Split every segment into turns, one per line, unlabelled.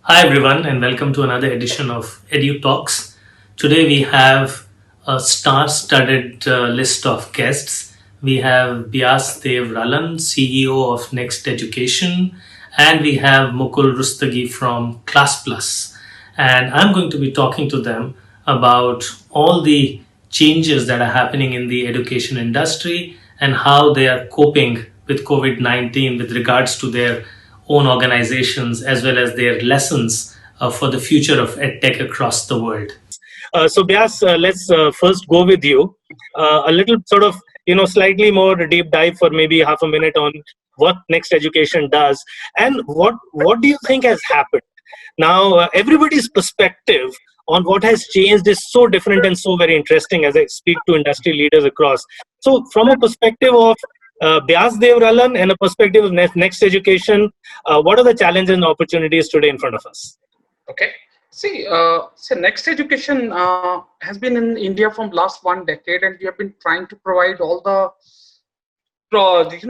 Hi, everyone, and welcome to another edition of EduTalks. Today, we have a star studded list of guests. We have Beas Dev Ralhan, CEO of Next Education, and we have Mukul Rustagi from Classplus. And I'm going to be talking to them about all the changes that are happening in the education industry and how they are coping with COVID 19 with regards to their own organizations as well as their lessons for the future of EdTech across the world. So Vyas, let's first go with you. A little sort of, slightly more deep dive for maybe half a minute on what Next Education does and what do you think has happened? Now, everybody's perspective on what has changed is so different and so very interesting as I speak to industry leaders across. So, from a perspective of Beas Dev Ralhan and a perspective of Next Education, what are the challenges and opportunities today in front of us?
Okay. See, Next Education has been in India from last 1 decade, and we have been trying to provide all the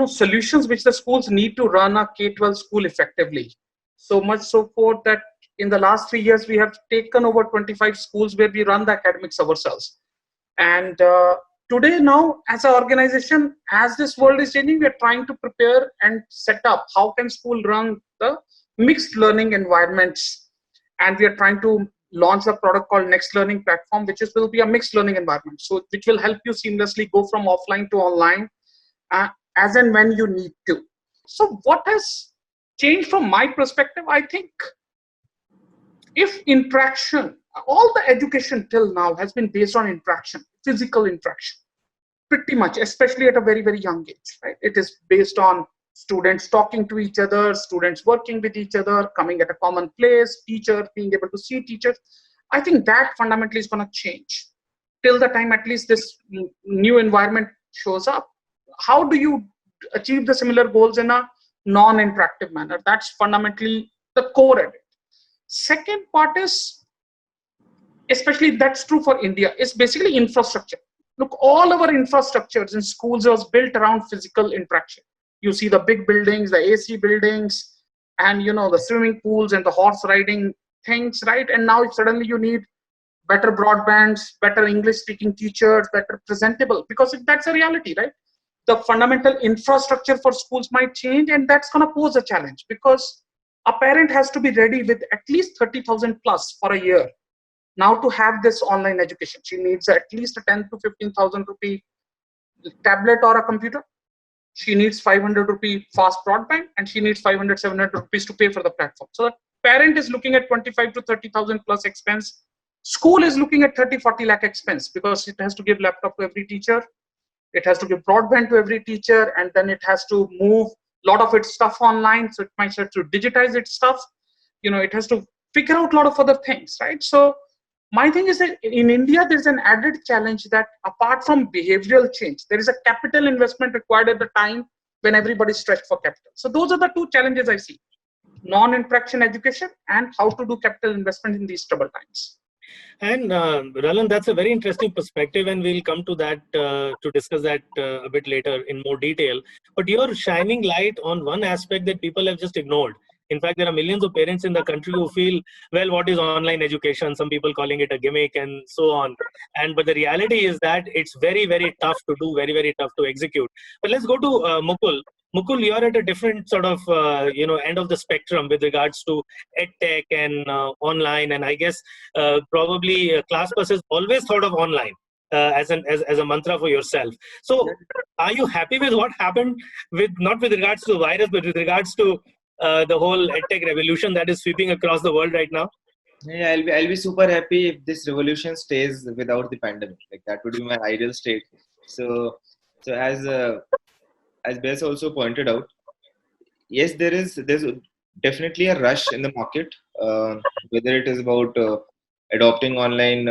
solutions which the schools need to run a K-12 school effectively. So much so forth that in the last 3 years we have taken over 25 schools where we run the academics ourselves. And today now, as an organization, as this world is changing, we are trying to prepare and set up how can school run the mixed learning environments, and we are trying to launch a product called Next Learning Platform, which will be a mixed learning environment, so which will help you seamlessly go from offline to online as and when you need to. So what has changed from my perspective? I think if interaction, all the education till now has been based on interaction, physical interaction, pretty much, especially at a very, very young age, right? It is based on students talking to each other, students working with each other, coming at a common place, teacher being able to see teachers. I think that fundamentally is going to change till the time at least this new environment shows up. How do you achieve the similar goals in a non-interactive manner? That's fundamentally the core of it. Second part is, especially that's true for India, is basically infrastructure. Look, all our infrastructures in schools was built around physical interaction. You see the big buildings, the AC buildings, and the swimming pools and the horse riding things, right? And now if suddenly you need better broadbands, better English speaking teachers, better presentable, because that's a reality, right? The fundamental infrastructure for schools might change, and that's going to pose a challenge because a parent has to be ready with at least 30,000 plus for a year now to have this online education. She needs at least a 10 to 15,000 rupee tablet or a computer. She needs 500 rupee fast broadband, and she needs 500, 700 rupees to pay for the platform. So the parent is looking at 25 to 30,000 plus expense. School is looking at 30, 40 lakh expense because it has to give laptop to every teacher. It has to give broadband to every teacher, and then it has to move a lot of its stuff online. So it might have to digitize its stuff. It has to figure out a lot of other things, right? So my thing is that in India, there's an added challenge that apart from behavioral change, there is a capital investment required at the time when everybody's stretched for capital. So those are the two challenges I see: non-interaction education and how to do capital investment in these troubled times.
And Ralan, that's a very interesting perspective, and we'll come to that to discuss that a bit later in more detail. But you're shining light on one aspect that people have just ignored. In fact, there are millions of parents in the country who feel, well, what is online education? Some people calling it a gimmick and so on. But the reality is that it's very, very tough to do, very, very tough to execute. But let's go to Mukul. Mukul, you're at a different sort of end of the spectrum with regards to edtech and online, and I guess probably Classplus has always thought of online as a mantra for yourself. So, are you happy with what happened with not with regards to the virus, but with regards to the whole edtech revolution that is sweeping across the world right now?
Yeah, I'll be super happy if this revolution stays without the pandemic. Like that would be my ideal state. So as Bess also pointed out, yes, there's definitely a rush in the market, whether it is about adopting online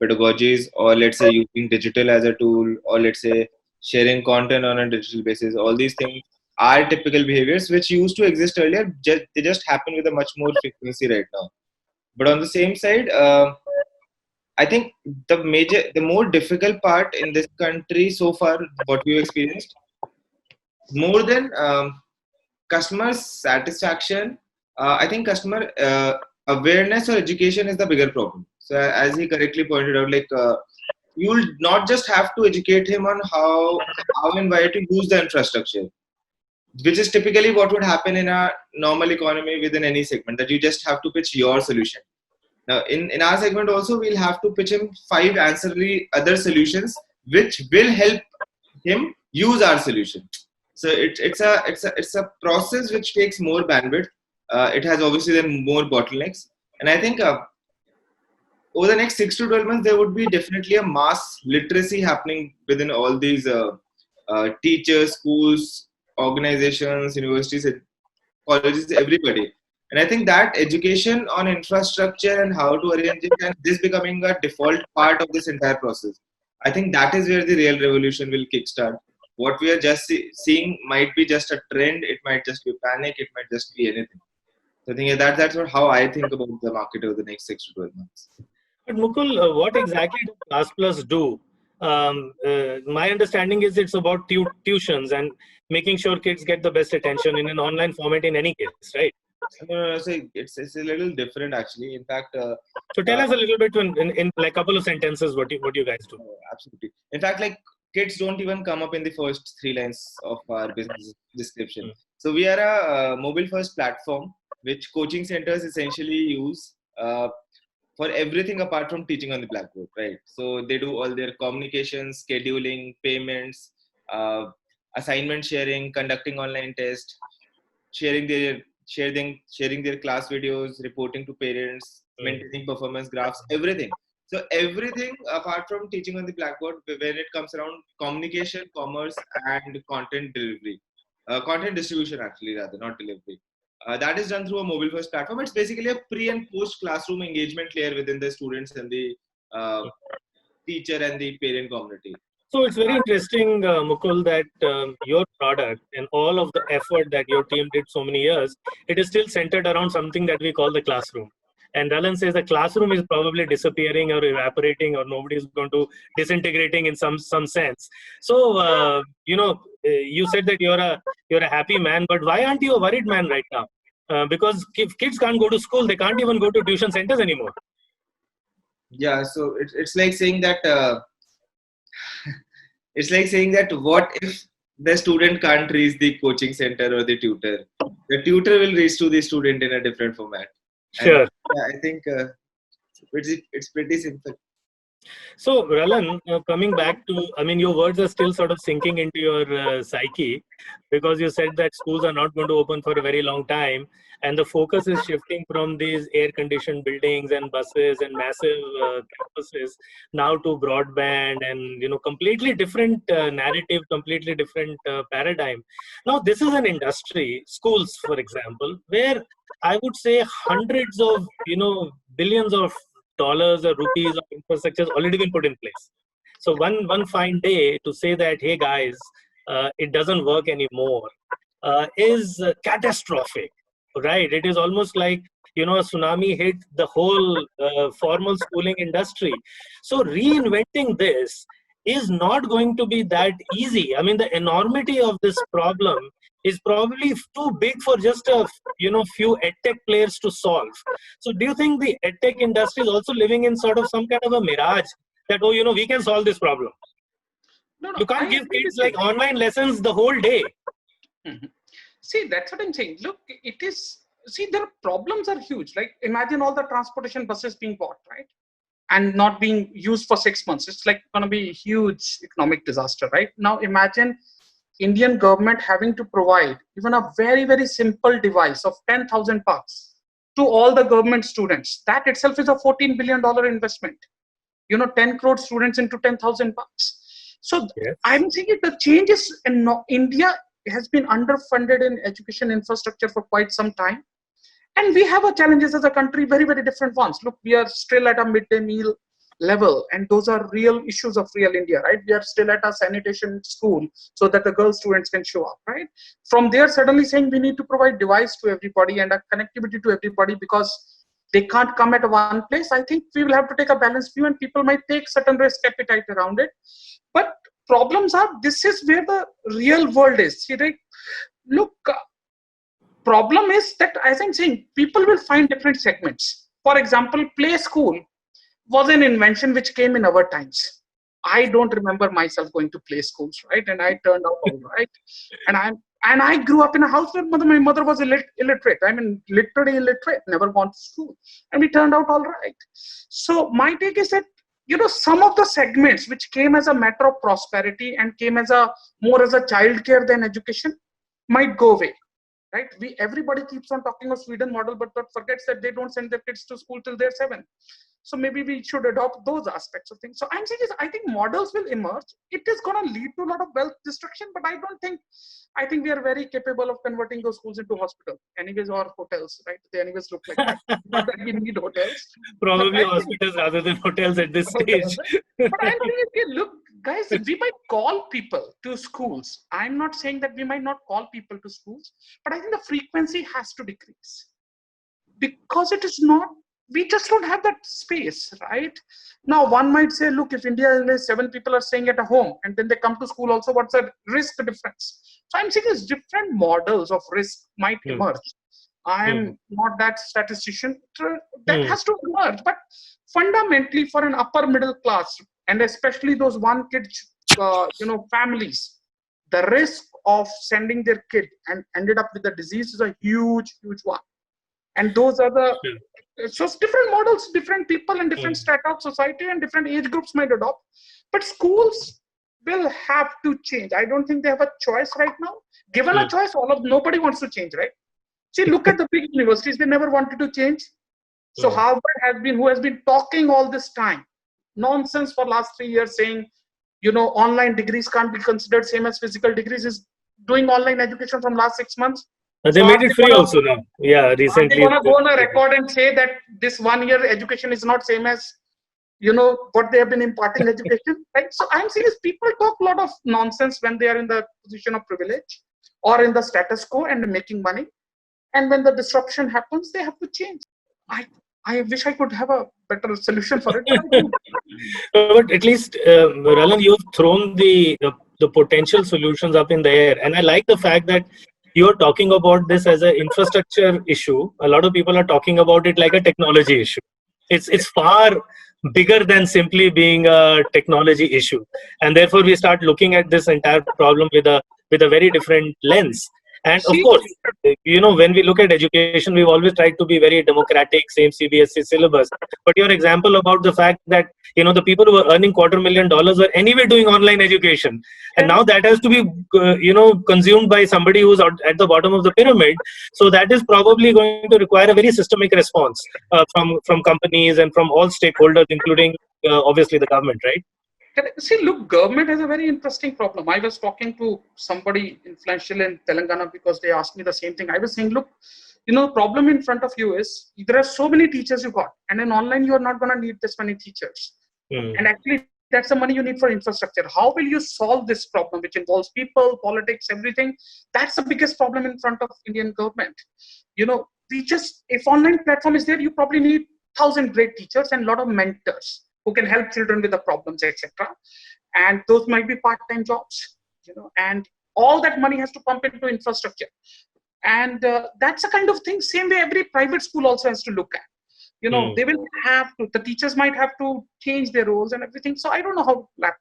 pedagogies, or let's say using digital as a tool, or let's say sharing content on a digital basis. All these things are typical behaviors which used to exist earlier. They just happen with a much more frequency right now. But on the same side, I think the more difficult part in this country so far, what we've experienced, more than customer satisfaction, I think customer awareness or education is the bigger problem. So as he correctly pointed out, like you'll not just have to educate him on how and why to use the infrastructure, which is typically what would happen in a normal economy within any segment, that you just have to pitch your solution. Now, in our segment also, we'll have to pitch him 5 ancillary other solutions which will help him use our solution. So it's a process which takes more bandwidth. It has obviously then more bottlenecks, and I think over the next 6 to 12 months, there would be definitely a mass literacy happening within all these teachers, schools, organizations, universities, colleges, everybody. And I think that education on infrastructure and how to arrange it, and this becoming a default part of this entire process, I think that is where the real revolution will kickstart. What we are just seeing might be just a trend. It might just be panic. It might just be anything. So I think that's how I think about the market over the next 6 to 12 months.
But Mukul, what exactly does Classplus do? My understanding is it's about tuitions and making sure kids get the best attention in an online format in any case, right?
So it's a little different actually. In fact,
so tell us a little bit in like a couple of sentences what you guys do.
Absolutely. In fact, like kids don't even come up in the first 3 lines of our business description. So we are a mobile first platform which coaching centers essentially use for everything apart from teaching on the blackboard, right? So they do all their communication, scheduling, payments, assignment sharing, conducting online tests, sharing their class videos, reporting to parents, maintaining performance graphs, everything. So everything apart from teaching on the blackboard, when it comes around communication, commerce, and content delivery, content distribution actually rather, not delivery. That is done through a mobile first platform. It's basically a pre and post classroom engagement layer within the students and the teacher and the parent community.
So it's very interesting, Mukul, that your product and all of the effort that your team did so many years, it is still centered around something that we call the classroom. And Ralhan says the classroom is probably disappearing or evaporating, or nobody is going to disintegrating in some sense. So you said that you're a happy man, but why aren't you a worried man right now? Because if kids can't go to school, they can't even go to tuition centers anymore.
Yeah, so it's like saying that. It's like saying that what if the student can't reach the coaching center or the tutor? The tutor will reach to the student in a different format.
Sure.
And I think it's pretty simple.
So, Ralhan, coming back to, your words are still sort of sinking into your psyche, because you said that schools are not going to open for a very long time, and the focus is shifting from these air-conditioned buildings and buses and massive campuses now to broadband and, completely different narrative, completely different paradigm. Now, this is an industry, schools, for example, where I would say hundreds of, billions of dollars or rupees of infrastructure has already been put in place. So one fine day to say that, hey guys, it doesn't work anymore, is catastrophic, right? It is almost like a tsunami hit the whole formal schooling industry. So reinventing this is not going to be that easy. The enormity of this problem is probably too big for just a few edtech players to solve. So do you think the edtech industry is also living in sort of some kind of a mirage that, we can solve this problem? No, you can't give kids like online lessons the whole day.
Mm-hmm. See, that's what I'm saying. Look, their problems are huge. Like, imagine all the transportation buses being bought, right? And not being used for 6 months. It's like going to be a huge economic disaster, right? Now, imagine Indian government having to provide even a very, very simple device of 10,000 bucks to all the government students. That itself is a $14 billion investment. 10 crore students into 10,000 bucks. So yes. I'm thinking the changes in India has been underfunded in education infrastructure for quite some time. And we have our challenges as a country, very, very different ones. Look, we are still at a midday meal level, and those are real issues of real India, right? We are still at a sanitation school so that the girl students can show up, right? From there, suddenly saying we need to provide device to everybody and a connectivity to everybody because they can't come at one place. I think we will have to take a balanced view, and people might take certain risk appetite around it. But problems are, this is where the real world is. See, right? Look, problem is that, as I'm saying, people will find different segments. For example, play school was an invention which came in our times. I don't remember myself going to play schools, right? And I turned out all right. And I grew up in a house where my mother was illiterate. I mean, literally illiterate, never gone to school. And we turned out all right. So my take is that, some of the segments which came as a matter of prosperity and came as a more as a childcare than education might go away. Right? Everybody keeps on talking of Sweden model, but forgets that they don't send their kids to school till they're 7. So maybe we should adopt those aspects of things. So I'm saying is, I think models will emerge. It is going to lead to a lot of wealth destruction, but I think we are very capable of converting those schools into hospital, anyways, or hotels, right? They anyways look like that. Not that we need hotels.
Probably hospitals rather than hotels at this stage.
But I'm saying, look, guys, we might call people to schools. I'm not saying that we might not call people to schools, but I think the frequency has to decrease because it is not, we just don't have that space, right? Now, one might say, look, if India is 7 people are staying at a home and then they come to school also, what's the risk difference? So I'm saying is different models of risk might emerge. I am not that statistician. That has to emerge. But fundamentally, for an upper middle class, and especially those one kid, families, the risk of sending their kid and ended up with a disease is a huge, huge one. And those are the so different models, different people and different strata of society and different age groups might adopt. But schools will have to change. I don't think they have a choice right now. Given a choice, nobody wants to change, right? See, look at the big universities. They never wanted to change. So Harvard who has been talking all this time, nonsense for last 3 years, saying, online degrees can't be considered same as physical degrees, is doing online education from last 6 months.
They made it free also now. Yeah, recently.
They want to go on a record and say that this 1 year education is not same as, what they have been imparting education. Right? So I'm saying is people talk a lot of nonsense when they are in the position of privilege or in the status quo and making money. And when the disruption happens, they have to change. I wish I could have a better solution for it.
But at least, Ralhan, you've thrown the potential solutions up in the air. And I like the fact that you're talking about this as an infrastructure issue. A lot of people are talking about it like a technology issue. It's far bigger than simply being a technology issue. And therefore, we start looking at this entire problem with a very different lens. And of course, when we look at education, we've always tried to be very democratic, same CBSE syllabus. But your example about the fact that, the people who were earning $250,000 were anyway doing online education. And now that has to be, consumed by somebody who's at the bottom of the pyramid. So that is probably going to require a very systemic response from companies and from all stakeholders, including, obviously, the government, right?
See, look, government has a very interesting problem. I was talking to somebody influential in Telangana because they asked me the same thing. I was saying, look, problem in front of you is there are so many teachers you got, and in online you are not going to need this many teachers. And actually, that's the money you need for infrastructure. How will you solve this problem, which involves people, politics, everything? That's the biggest problem in front of Indian government. If online platform is there, you probably need 1,000 great teachers and a lot of mentors who can help children with the problems, etc. And those might be part-time jobs, and all that money has to pump into infrastructure. And that's the kind of thing, same way every private school also has to look at. They will have to, the teachers might have to change their roles and everything. So I don't know how it will happen.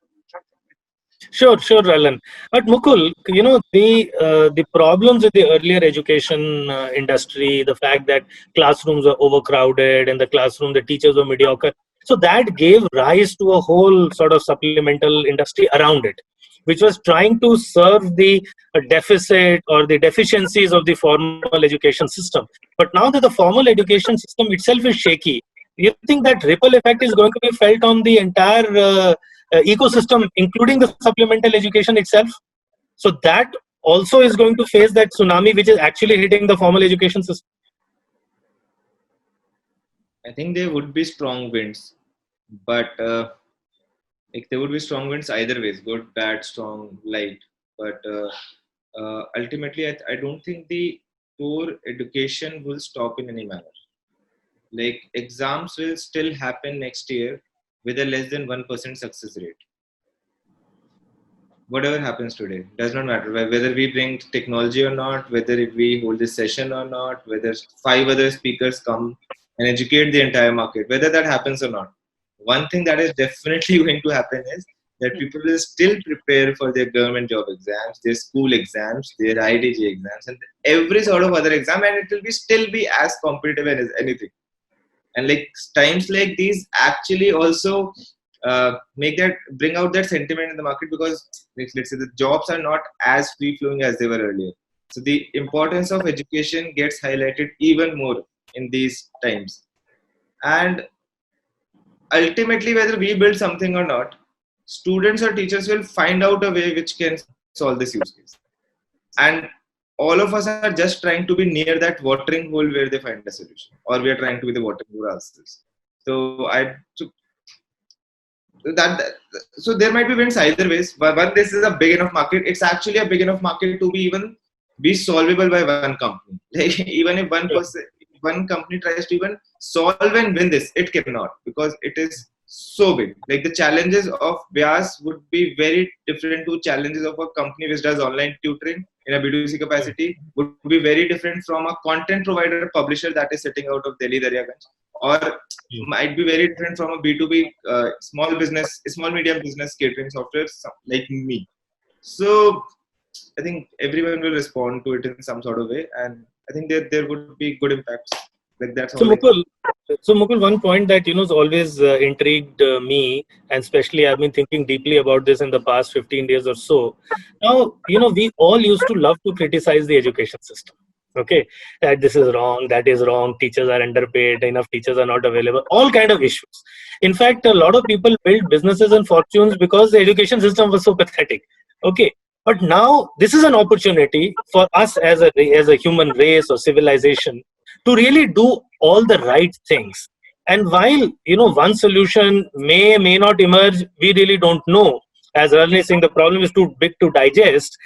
Sure, Ralhan. But Mukul, the problems with the earlier education industry, the fact that classrooms were overcrowded and the teachers were mediocre. So that gave rise to a whole sort of supplemental industry around it, which was trying to serve the deficit or the deficiencies of the formal education system. But now that the formal education system itself is shaky, do you think that ripple effect is going to be felt on the entire ecosystem, including the supplemental education itself? So that also is going to face that tsunami, which is actually hitting the formal education system.
I think there would be strong winds, but there would be strong winds either ways, good, bad, strong, light. But ultimately, I don't think the core education will stop in any manner. Like exams will still happen next year with a less than 1% success rate. whatever happens today, does not matter. Whether we bring technology or not, whether if we hold this session or not, whether 5 other speakers come and educate the entire market, whether that happens or not. One thing that is definitely going to happen is that people will still prepare for their government job exams, their school exams, their IDG exams, and every sort of other exam, and it will be still be as competitive as anything. And like times like these actually also make that bring out that sentiment in the market, because let's say the jobs are not as free flowing as they were earlier. So the importance of education gets highlighted even more in these times. And ultimately, whether we build something or not, students or teachers will find out a way which can solve this use case. And all of us are just trying to be near that watering hole where they find a solution, or we are trying to be the watering hole ourselves. So there might be wins either ways. But this is a big enough market. It's actually a big enough market to be even be solvable by one company. Like even if one company tries to even solve and win this, it cannot, because it is so big. Like the challenges of Beas would be very different to challenges of a company which does online tutoring in a B2C capacity, would be very different from a content provider publisher that is sitting out of Delhi Daryaganj, or might be very different from a B2B small business, small medium business catering software like me. So I think everyone will respond to it in some sort of way, and I think there would be good impacts. Like that's
So
all.
Mukul, one point that has always intrigued me, and especially I've been thinking deeply about this in the past 15 days or so. Now, we all used to love to criticize the education system. Okay, that this is wrong, that is wrong. Teachers are underpaid, enough teachers are not available. All kind of issues. In fact, a lot of people built businesses and fortunes because the education system was so pathetic. Okay, but now this is an opportunity for us as a human race or civilization to really do all the right things. And while one solution may not emerge, we really don't know. As Rajni is saying, the problem is too big to digest.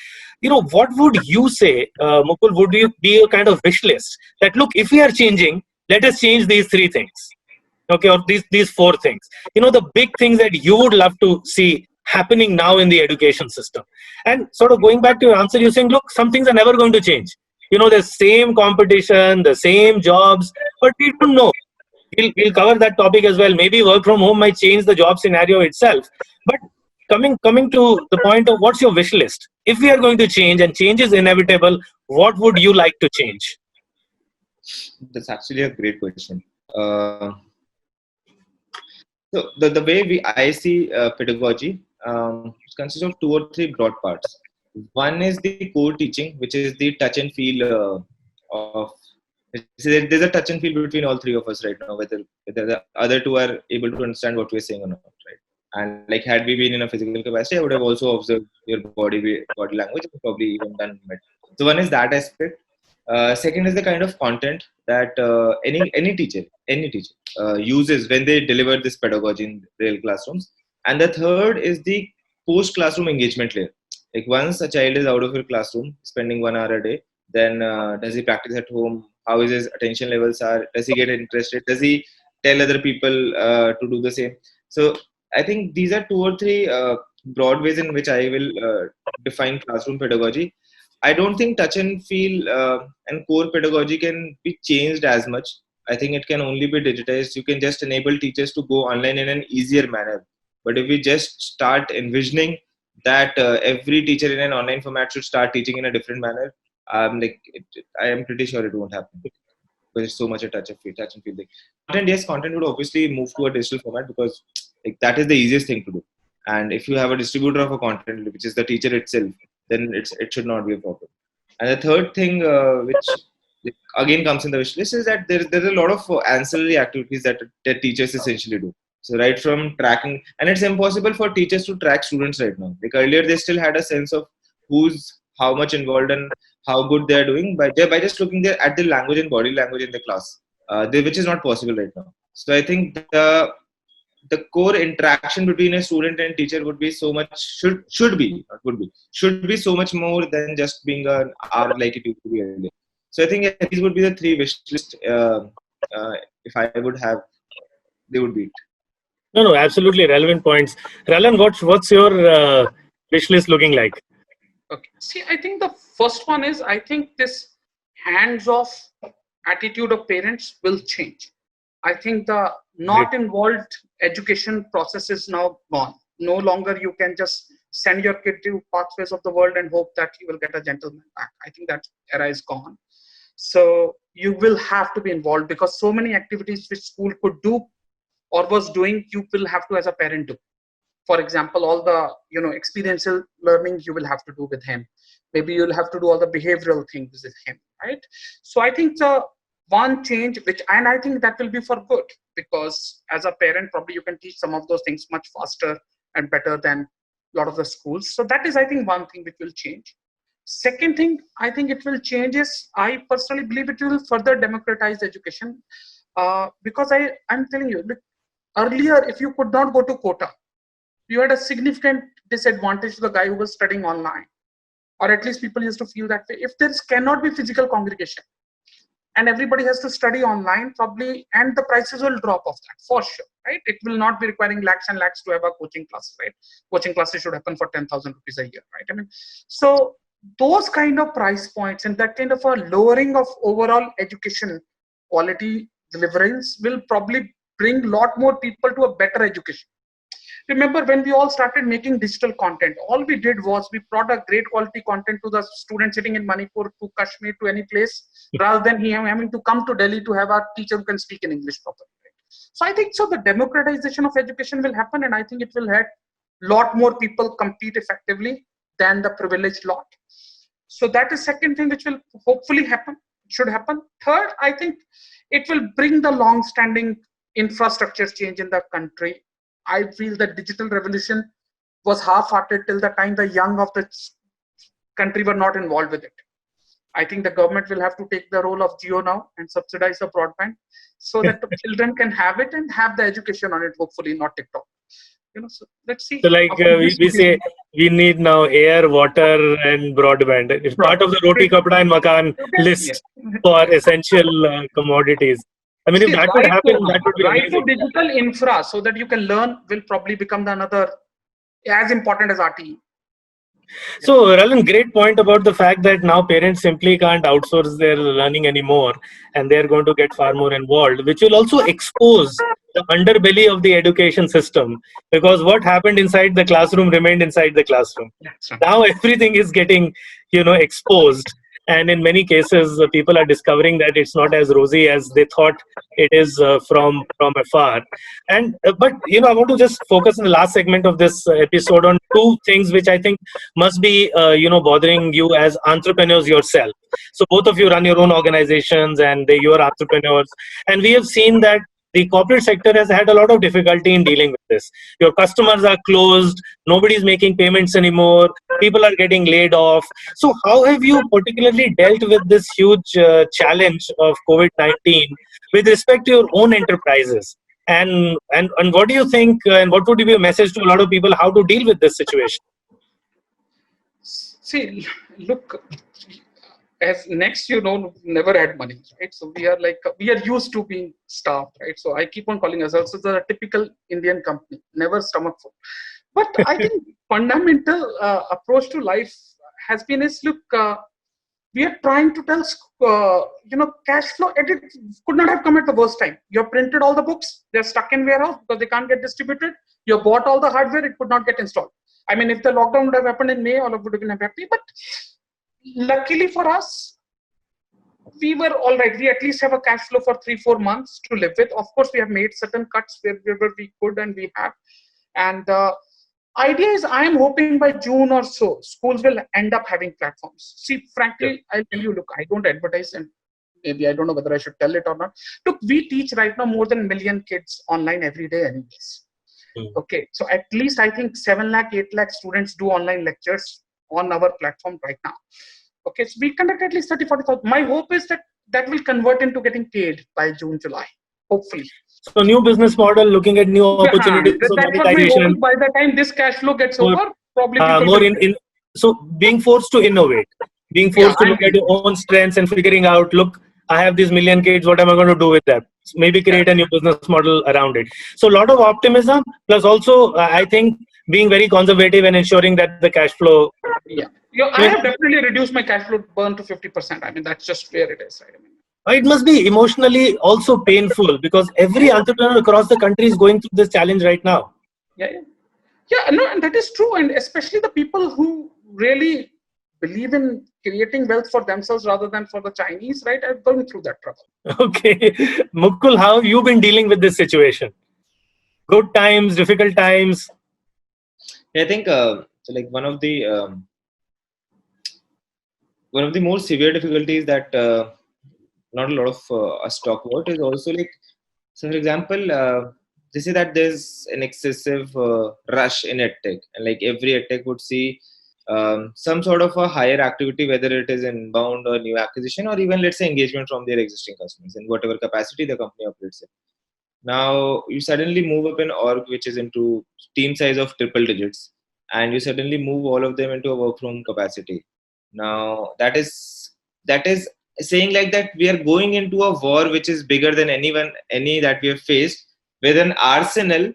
What would you say, Mukul? Would you be a kind of wish list that, look, if we are changing, let us change these 3 things, okay, or these 4 things. The big things that you would love to see happening now in the education system. And sort of going back to your answer, you're saying, look, some things are never going to change. The same competition, the same jobs, but we don't know. We'll cover that topic as well. Maybe work from home might change the job scenario itself. But coming to the point of what's your wish list? If we are going to change and change is inevitable, what would you like to change?
That's actually a great question. So the way I see pedagogy consists of 2 or 3 broad parts. One is the core teaching, which is the touch and feel of. There's a touch and feel between all 3 of us right now, whether the other 2 are able to understand what we're saying or not, right? And like had we been in a physical capacity, I would have also observed your body language and probably even done it. So one is that aspect. Second is the kind of content that any teacher uses when they deliver this pedagogy in real classrooms. And the third is the post classroom engagement layer. Like once a child is out of your classroom, spending 1 hour a day, then does he practice at home? How is his attention levels are? Does he get interested? Does he tell other people to do the same? So I think these are 2 or 3 broad ways in which I will define classroom pedagogy. I don't think touch and feel and core pedagogy can be changed as much. I think it can only be digitized. You can just enable teachers to go online in an easier manner. But if we just start envisioning that every teacher in an online format should start teaching in a different manner, I am pretty sure it won't happen, because it's so much a touch and feel thing. Content, yes, content would obviously move to a digital format, because like that is the easiest thing to do. And if you have a distributor of a content, which is the teacher itself, then it should not be a problem. And the third thing, which again comes in the wish list, is that there's a lot of ancillary activities that teachers essentially do. So right from tracking, and it's impossible for teachers to track students right now. Like earlier, they still had a sense of who's how much involved and how good they are doing by just looking at the language and body language in the class, which is not possible right now. So I think the core interaction between a student and teacher would be so much should be so much more than just being an hour like it used to be earlier. So I think these would be the 3 wish list. If I would have, they would be it.
No, absolutely relevant points. Ralan, what's your wish list looking like?
Okay. See, I think the first one is, I think this hands-off attitude of parents will change. I think the not involved education process is now gone. No longer you can just send your kid to pathways of the world and hope that he will get a gentleman back. I think that era is gone. So you will have to be involved, because so many activities which school could do or was doing, you will have to as a parent do. For example, all the experiential learning you will have to do with him. Maybe you'll have to do all the behavioral things with him, right? So I think the one change and I think that will be for good, because as a parent probably you can teach some of those things much faster and better than a lot of the schools. So that is, I think, one thing which will change. Second thing I think it will change is, I personally believe it will further democratize education, because I'm telling you, earlier if you could not go to quota, you had a significant disadvantage to the guy who was studying online, or at least people used to feel that way. If there cannot be physical congregation and everybody has to study online, probably, and the prices will drop off that for sure, right? It will not be requiring lakhs and lakhs to have a coaching class, right? Coaching classes should happen for 10,000 rupees a year, right? I mean, so those kind of price points and that kind of a lowering of overall education quality deliverance will probably bring a lot more people to a better education. Remember when we all started making digital content, all we did was we brought a great quality content to the student sitting in Manipur, to Kashmir, to any place, rather than him having to come to Delhi to have a teacher who can speak in English properly. So I think the democratization of education will happen, and I think it will have a lot more people compete effectively than the privileged lot. So that is second thing which will hopefully happen, should happen. Third, I think it will bring the long-standing infrastructure change in the country. I feel that digital revolution was half-hearted till the time the young of the country were not involved with it. I think the government will have to take the role of Jio now and subsidize the broadband so that the children can have it and have the education on it, hopefully, not TikTok. So let's see.
So like we say, we need now air, water, and broadband. It's part of the roti, kapda, and makan list for essential commodities. I mean, if that would happen, that would be amazing.
To digital infra so that you can learn will probably become another as important as RTE.
So, Ralhan, great point about the fact that now parents simply can't outsource their learning anymore, and they're going to get far more involved, which will also expose the underbelly of the education system, because what happened inside the classroom remained inside the classroom. Now everything is getting, exposed. And in many cases, people are discovering that it's not as rosy as they thought it is from afar. And but I want to just focus in the last segment of this episode on two things which I think must be bothering you as entrepreneurs yourself. So both of you run your own organizations and you are entrepreneurs, and we have seen that the corporate sector has had a lot of difficulty in dealing with this. Your customers are closed, nobody's making payments anymore, people are getting laid off. So how have you particularly dealt with this huge challenge of COVID-19 with respect to your own enterprises? And what do you think, and what would be a message to a lot of people how to deal with this situation?
See, look, as next, never had money, right? So we are used to being starved, right? So I keep on calling ourselves as a typical Indian company, never stomach full. But I think fundamental approach to life has been look, we are trying to tell, cash flow edit could not have come at the worst time. You have printed all the books, they're stuck in warehouse because they can't get distributed. You bought all the hardware, it could not get installed. I mean, if the lockdown would have happened in May, all of it would have been happy. But luckily for us, we were all right. We at least have a cash flow for 3-4 months to live with. Of course, we have made certain cuts wherever we could, and we have. And the idea is, I am hoping by June or so, schools will end up having platforms. See, frankly, I'll tell you, look, I don't advertise, and maybe I don't know whether I should tell it or not. Look, we teach right now more than 1 million kids online every day anyways. Okay, so at least I think 7 lakh, 8 lakh students do online lectures on our platform right now. Okay, so we conduct at least 30-40,000. My hope is that will convert into getting paid by June, July, hopefully.
So new business model, looking at new opportunities for monetization.
By the time this cash flow gets over, probably people
so being forced to innovate, being forced to look at your own strengths and figuring out, look, I have these 1 million kids, what am I going to do with them? Maybe create a new business model around it. So a lot of optimism, plus also I think being very conservative and ensuring that the cash flow.
Yeah. I have definitely reduced my cash flow burn to 50%. I mean, that's just where it is, right? I mean,
It must be emotionally also painful because every entrepreneur across the country is going through this challenge right now.
yeah, yeah. Yeah, no, and that is true. And especially the people who really believe in creating wealth for themselves rather than for the Chinese, right, are going through that trouble.
Okay. Mukul, how have you been dealing with this situation? Good times, difficult times?
I think so like one of the more severe difficulties that not a lot of us talk about is also like, so for example, they say that there's an excessive rush in edtech, and like every edtech would see some sort of a higher activity, whether it is inbound or new acquisition, or even let's say engagement from their existing customers in whatever capacity the company operates in. Now you suddenly move up an org which is into team size of triple digits, and you suddenly move all of them into a work from capacity. Now that is saying like that we are going into a war which is bigger than any that we have faced, with an arsenal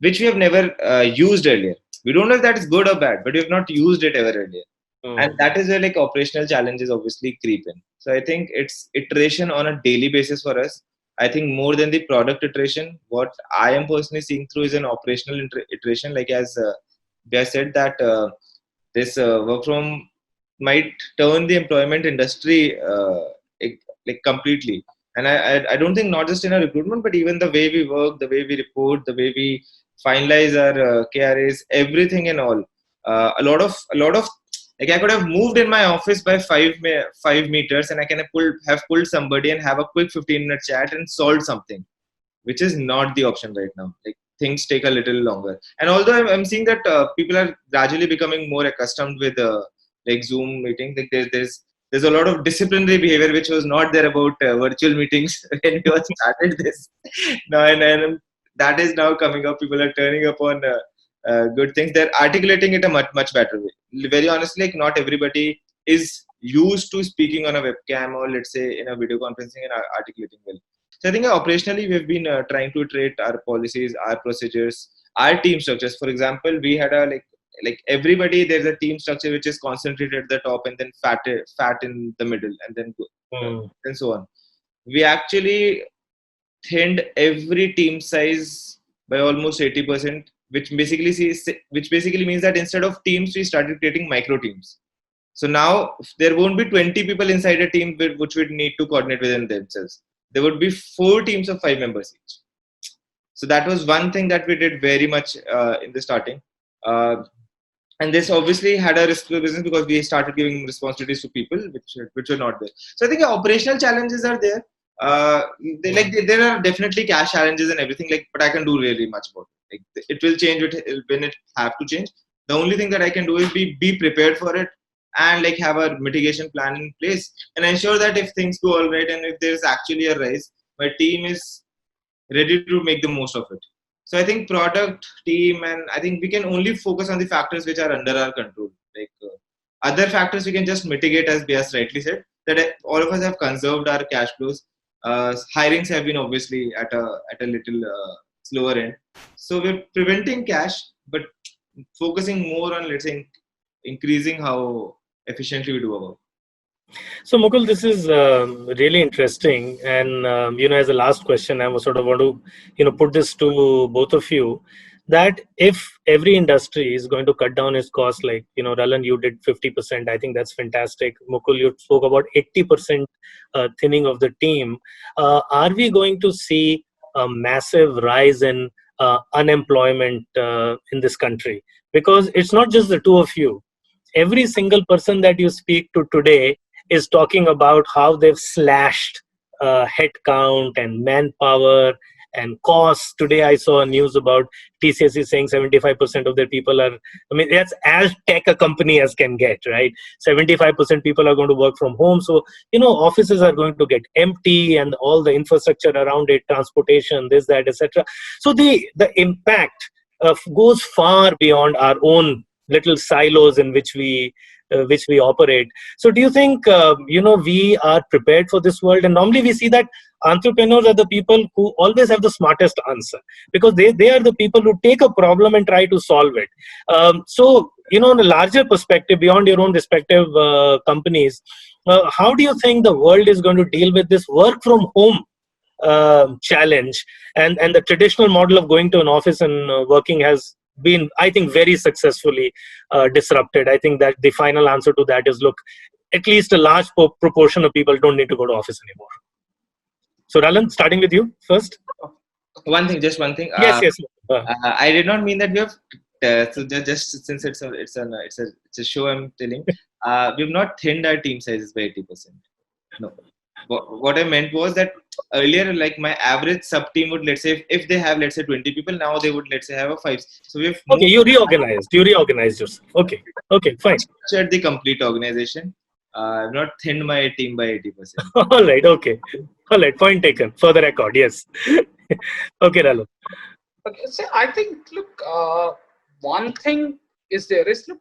which we have never used earlier. We don't know if that is good or bad, but we have not used it ever earlier. And that is where like operational challenges obviously creep in. So I think it's iteration on a daily basis for us. I think more than the product iteration, what I am personally seeing through is an operational iteration. Like as they said that this work from might turn the employment industry like completely. And I don't think not just in our recruitment, but even the way we work, the way we report, the way we finalize our KRAs, everything and all. A lot of like I could have moved in my office by 5 meters, and I can have pulled somebody and have a quick 15-minute chat and solved something, which is not the option right now. Like things take a little longer. And although I'm seeing that people are gradually becoming more accustomed with like Zoom meeting, like there's a lot of disciplinary behavior which was not there about virtual meetings when we started this. Now and that is now coming up. People are turning up on good things. They're articulating it a much better way. Very honestly, like not everybody is used to speaking on a webcam or let's say in a video conferencing and articulating well. So I think operationally we've been trying to iterate our policies, our procedures, our team structures. For example, we had a like everybody, there's a team structure which is concentrated at the top and then fat in the middle and then and so on. We actually thinned every team size by almost 80%, which basically means that instead of teams we started creating micro teams. So now there won't be 20 people inside a team which would need to coordinate within themselves. There would be 4 teams of 5 members each. So that was one thing that we did very much in the starting. And this obviously had a risk to the business because we started giving responsibilities to people which were not there. So I think operational challenges are there. There are definitely cash challenges and everything, like, but I can do really much about it. Like it will change when it have to change. The only thing that I can do is be prepared for it and like have a mitigation plan in place and ensure that if things go all right and if there's actually a rise, my team is ready to make the most of it. So I think product, team, and I think we can only focus on the factors which are under our control. Like other factors we can just mitigate, as Beas rightly said, that all of us have conserved our cash flows. Hirings have been obviously at a little slower end. So we're preventing cash, but focusing more on, let's say, increasing how efficiently we do our work.
So Mukul, this is really interesting, and as a last question, I was sort of want to put this to both of you, that if every industry is going to cut down its costs, like Ralhan, you did 50%. I think that's fantastic. Mukul, you spoke about 80% thinning of the team. Are we going to see a massive rise in unemployment in this country? Because it's not just the two of you. Every single person that you speak to today is talking about how they've slashed headcount and manpower and costs. Today I saw news about TCS is saying 75% of their people are, I mean, that's as tech a company as can get, right? 75% people are going to work from home. So, offices are going to get empty and all the infrastructure around it, transportation, this, that, etc. So the impact goes far beyond our own little silos in which we
which we operate. So do you think, we are prepared for this world? And normally we see that entrepreneurs are the people who always have the smartest answer, because they are the people who take a problem and try to solve it. So, on a larger perspective, beyond your own respective companies, how do you think the world is going to deal with this work from home challenge, and the traditional model of going to an office and working has been, I think, very successfully disrupted? I think that the final answer to that is, look, at least a large proportion of people don't need to go to office anymore. So Ralhan, starting with you first.
Just one thing.
Yes.
I did not mean that we have. So just since it's a show, I'm telling. We've not thinned our team sizes by 80%. No. What I meant was that earlier, like my average sub team would, let's say, if they have, let's say, 20 people, now they would, let's say, have a 5. So we've
okay. You reorganized yourself. Okay, fine.
Structured the complete organization. I've not thinned my team by 80%.
All right. Okay. All right. Point taken. For the record, yes. Okay, Ralhan.
Okay, so I think, look, one thing is look,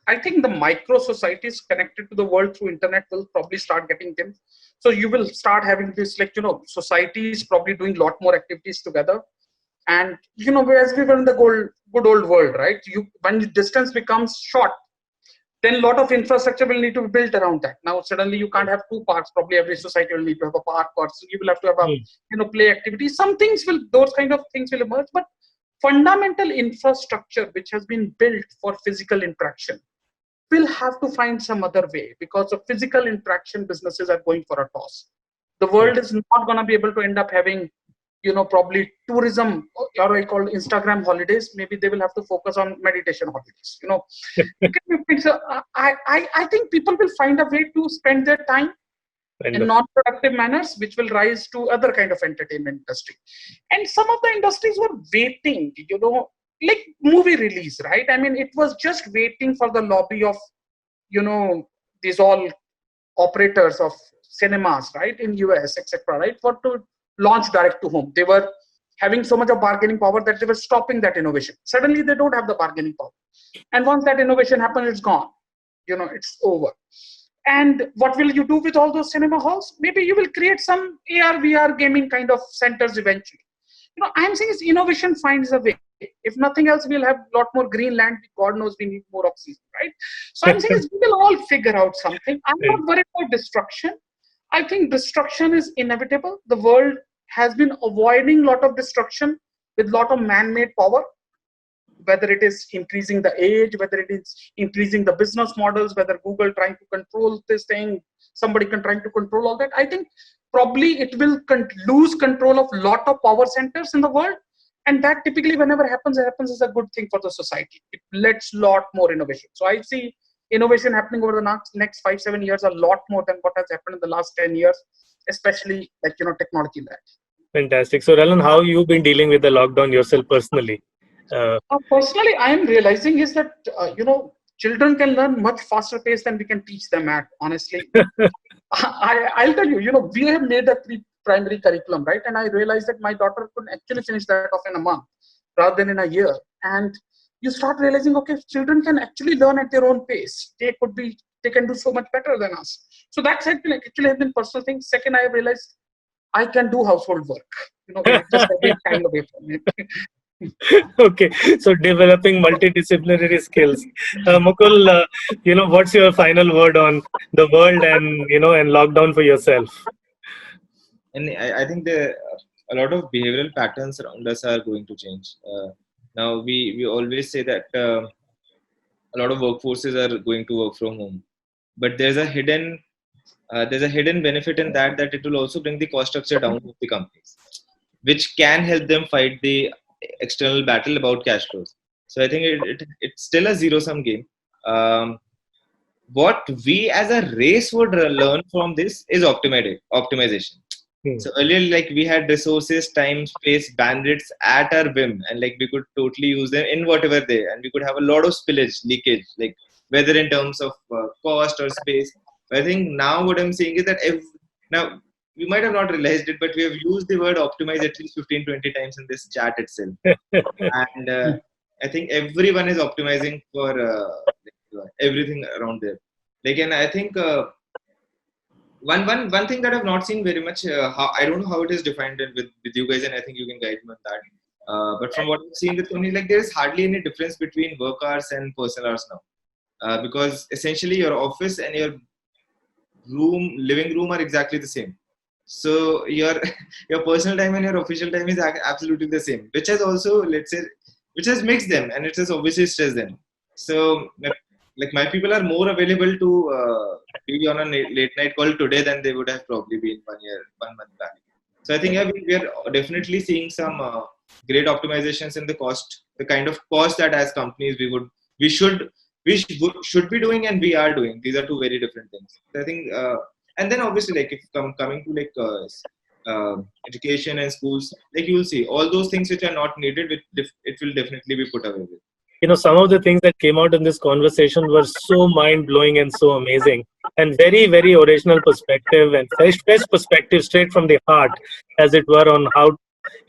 I think the micro societies connected to the world through internet will probably start getting them. So you will start having this, like, societies probably doing a lot more activities together. And, whereas we were in the good old world, right? When the distance becomes short, then a lot of infrastructure will need to be built around that. Now, suddenly you can't have 2 parks. Probably every society will need to have a park, or so you will have to have a, play activities. Those kind of things will emerge. But fundamental infrastructure, which has been built for physical interaction, will have to find some other way, because the physical interaction businesses are going for a toss. The world is not going to be able to end up having, probably tourism, or I call Instagram holidays. Maybe they will have to focus on meditation holidays. So I think people will find a way to spend their time in non-productive manners, which will rise to other kind of entertainment industry. And some of the industries were waiting, like movie release, right? I mean, it was just waiting for the lobby of, these all operators of cinemas, right, in US, etc., right, for to launch direct to home. They were having so much of bargaining power that they were stopping that innovation. Suddenly they don't have the bargaining power, and once that innovation happens, it's gone. It's over. And what will you do with all those cinema halls? Maybe you will create some AR VR gaming kind of centers eventually. I'm saying is innovation finds a way. If nothing else, we'll have a lot more green land. God knows we need more oxygen, right? So I'm saying is we will all figure out something. I'm not worried about destruction. I think destruction is inevitable. The world has been avoiding a lot of destruction with a lot of man-made power, whether it is increasing the age, whether it is increasing the business models, whether Google trying to control this thing, somebody trying to control all that. I think probably it will lose control of a lot of power centers in the world. And that typically, whenever happens as a good thing for the society. It lets a lot more innovation. So I see innovation happening over the next 5-7 years a lot more than what has happened in the last 10 years, especially like, technology led.
Fantastic. So Ralhan, how have you been dealing with the lockdown yourself personally?
Personally, I am realizing is that, children can learn much faster pace than we can teach them at, honestly. I'll tell you, we have made a primary curriculum, right? And I realized that my daughter could actually finish that off in a month rather than in a year. And you start realizing, okay, children can actually learn at their own pace. They can do so much better than us. So that's actually has been personal thing. Second, I realized I can do household work. It just a big time away from it.
Okay, so developing multidisciplinary skills. Mukul, what's your final word on the world and lockdown for yourself?
And I think a lot of behavioral patterns around us are going to change. Now we always say that a lot of workforces are going to work from home, but there's a hidden benefit in that it will also bring the cost structure down of the companies, which can help them fight the external battle about cash flows. So I think it's still a zero-sum game. What we as a race would learn from this is optimization. So earlier, like, we had resources, time, space, bandwidths at our whim, and like we could totally use them in whatever they, and we could have a lot of spillage, leakage, like whether in terms of cost or space. But I think now what I'm saying is that now we might have not realized it, but we have used the word optimize at least 15-20 times in this chat itself. And I think everyone is optimizing for everything around there. Like, and I think one thing that I've not seen very much. How, I don't know how it is defined with you guys, and I think you can guide me on that. But from what I've seen with companies, like there is hardly any difference between work hours and personal hours now, because essentially your office and your living room are exactly the same. So your your personal time and your official time is absolutely the same, which has also, let's say, which has mixed them, and it has obviously stressed them. So like my people are more available to be on a late night call today than they would have probably been 1 month back. So I think yeah, we are definitely seeing some great optimizations in the cost, the kind of cost that as companies we should should be doing, and we are doing. These are two very different things. So I think, and then obviously, like if coming to like education and schools, like you will see all those things which are not needed, it will definitely be put away with.
Some of the things that came out in this conversation were so mind-blowing and so amazing, and very, very original perspective and fresh perspective straight from the heart, as it were, on how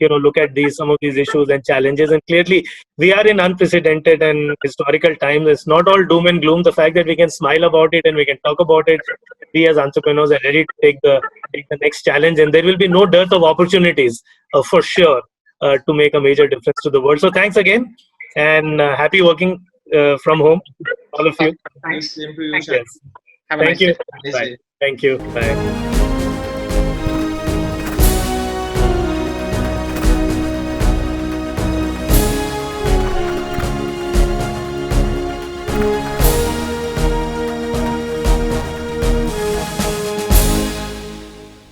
look at some of these issues and challenges. And clearly we are in unprecedented and historical times. It's not all doom and gloom. The fact that we can smile about it and we can talk about it, we as entrepreneurs are ready to take the next challenge, and there will be no dearth of opportunities for sure to make a major difference to the world. So thanks again, and happy working from home, all of you.
Thanks.
Same to you,
Thank
Shantanu.
Yes.
Have a
Thank
nice
you.
day.
Nice
Bye.
day.
Thank you. Bye.